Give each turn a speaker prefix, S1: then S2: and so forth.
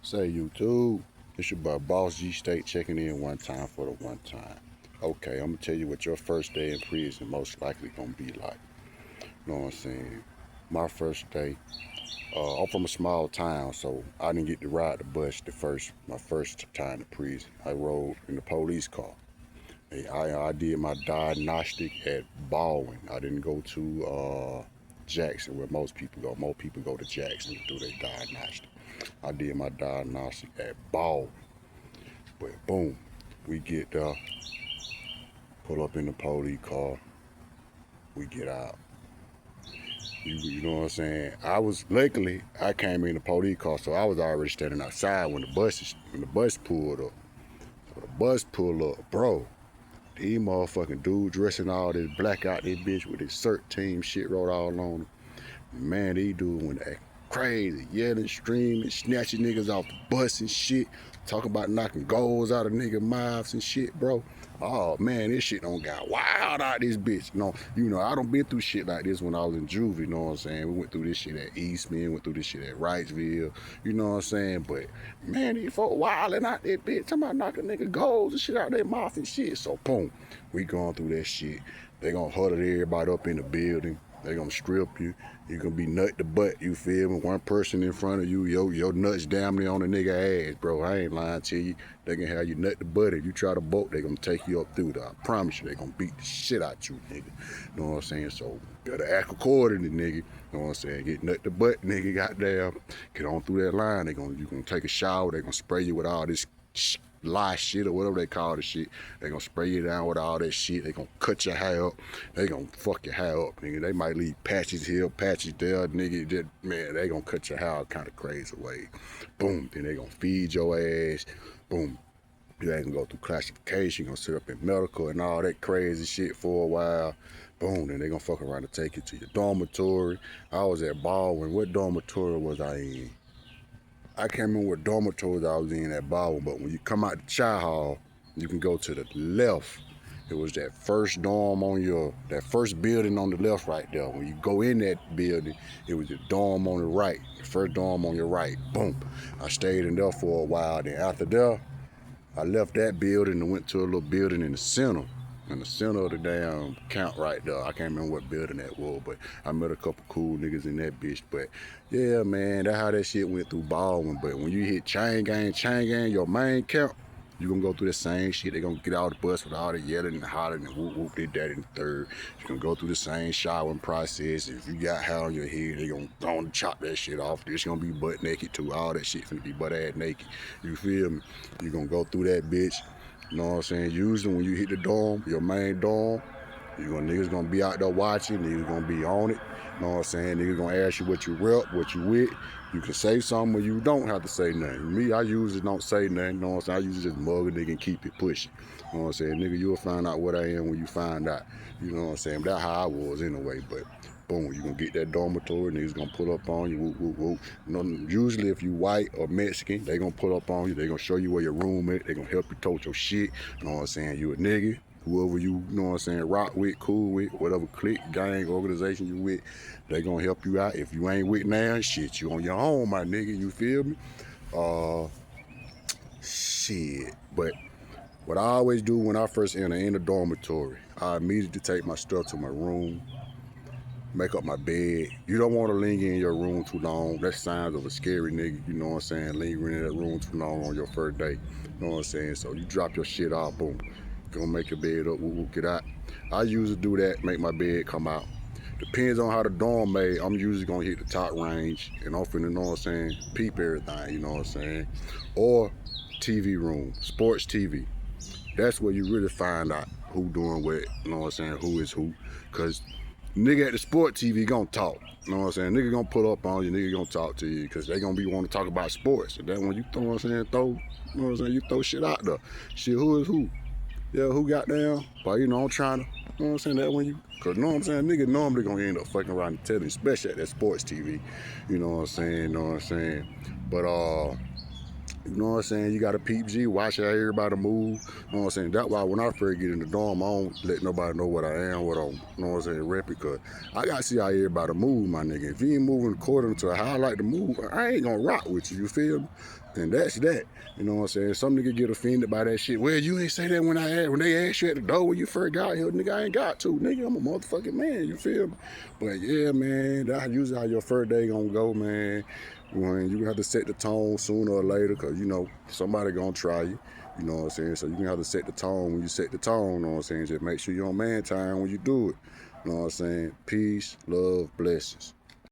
S1: Say YouTube, it's your boy Boss G State checking in one time for the one time. Okay, I'm gonna tell you what your first day in prison most likely gonna be like. You know what I'm saying? My first day, I'm from a small town, so I didn't get to ride the bus my first time in prison. I rode in the police car. I did my diagnostic at Baldwin. I didn't go to Jackson where most people go. Most people go to Jackson to do their diagnostic. I did my diagnostic at Baldwin. But boom, we get there, pull up in the police car, we get out. You know what I'm saying? Luckily I came in the police car, so I was already standing outside when the bus pulled up. So the bus pulled up, bro. These motherfucking dudes dressing all this black out this bitch with this CERT team shit wrote all on them. Man, these dudes went acting crazy, yelling, screaming, snatching niggas off the bus and shit, talking about knocking goals out of niggas' mouths and shit, bro. Oh man, this shit don't got wild out this bitch. I done been through shit like this when I was in juvie, you know what I'm saying? We went through this shit at Eastman, went through this shit at Wrightsville, you know what I'm saying? But man, these folk wilding out that bitch, talking about knocking nigga goals and shit out their mouth and shit. So boom, we going through that shit. They gonna huddle everybody up in the building. They gonna strip you. You gonna be nut to butt, you feel me? One person in front of you, your nuts damn near on a nigga ass, bro. I ain't lying to you. They gonna have you nut to butt. If you try to bolt, they gonna take you up through there. I promise you, they gonna beat the shit out you, nigga. You know what I'm saying? So, better act accordingly, nigga. You know what I'm saying? Get nut to butt, nigga, goddamn. Get on through that line. You gonna take a shower. They gonna spray you with all this lie shit or whatever they call the shit. They gonna spray you down with all that shit. They gonna cut your hair up. They gonna fuck your hair up, nigga. They might leave patches here, patches there, nigga. Man, they gonna cut your hair kind of crazy way. Boom. Then they gonna feed your ass. Boom. You ain't gonna go through classification. You gonna sit up in medical and all that crazy shit for a while. Boom. Then they gonna fuck around and take you to your dormitory. I was at Baldwin. What dormitory was I in? I can't remember what dormitories I was in at Baldwin, but when you come out the child hall, you can go to the left. It was that first dorm that first building on the left right there. When you go in that building, it was the dorm on the right, the first dorm on your right. Boom. I stayed in there for a while. Then after that, I left that building and went to a little building in the center of the damn camp right there. I can't remember what building that was, but I met a couple cool niggas in that bitch. But yeah, man, that's how that shit went through Baldwin. But when you hit Chain Gang, your main camp, you gonna go through the same shit. They gonna get out the bus with all the yelling and hollering and whoop whoop, did that in the third. You gonna go through the same showering process. If you got hair on your head, they gonna chop that shit off. It's gonna be butt naked too. All that shit gonna be butt ass naked. You feel me? You gonna go through that bitch. You know what I'm saying? Usually when you hit the dorm, your main dorm, niggas gonna be out there watching, niggas gonna be on it. You know what I'm saying? Niggas gonna ask you what you rep, what you with. You can say something or you don't have to say nothing. Me, I usually don't say nothing. You know what I'm saying? I usually just mug a nigga and keep it pushing. You know what I'm saying? Nigga, you'll find out what I am when you find out. You know what I'm saying? But that's how I was anyway. But boom, you gonna get that dormitory, niggas gonna pull up on you, whoop, whoop, whoop. Usually if you white or Mexican, they gonna pull up on you, they gonna show you where your room is, they gonna help you tote your shit, you know what I'm saying? You a nigga, whoever you know what I'm saying, rock with, cool with, whatever clique, gang, organization you with, they gonna help you out. If you ain't with now, shit, you on your own, my nigga, you feel me? Shit, but what I always do when I first enter in the dormitory, I immediately take my stuff to my room, make up my bed. You don't want to linger in your room too long. That's signs of a scary nigga, you know what I'm saying? Lingering in that room too long on your first day. You know what I'm saying? So you drop your shit off, boom. Gonna make your bed up, get out. I usually do that, make my bed come out. Depends on how the dorm made. I'm usually gonna hit the top range and I'm finna, you know what I'm saying, peep everything, you know what I'm saying? Or TV room, sports TV. That's where you really find out who doing what, you know what I'm saying, who is who. Cause nigga at the sport TV gonna talk. You know what I'm saying? Nigga gonna pull up on you, nigga gonna talk to you, cause they gonna be wanting to talk about sports. And then when you throw, you know what I'm saying, you throw shit out there. Shit, who is who? Yeah, who got down? But you know, I'm trying to, you know what I'm saying, that when you, cause you know what I'm saying, nigga normally gonna end up fucking around and telling, especially at that sports TV. You know what I'm saying, you know what I'm saying? But you know what I'm saying? You got to peep G, watch how everybody move. You know what I'm saying? That's why when I first get in the dorm, I don't let nobody know what I am, what I'm, you know what I'm saying, rep, because I got to see how everybody move, my nigga. If you ain't moving according to how I like to move, I ain't going to rock with you, you feel me? And that's that. You know what I'm saying? Some nigga get offended by that shit. Well, you ain't say that when they asked you at the door when you first got here. Nigga, I ain't got to. Nigga, I'm a motherfucking man. You feel me? But yeah, man, that's usually how your first day gonna go, man. When you have to set the tone sooner or later, cause you know somebody gonna try you. You know what I'm saying? So you gonna have to set the tone when you set the tone. You know what I'm saying? Just make sure you're on man time when you do it. You know what I'm saying? Peace, love, blessings.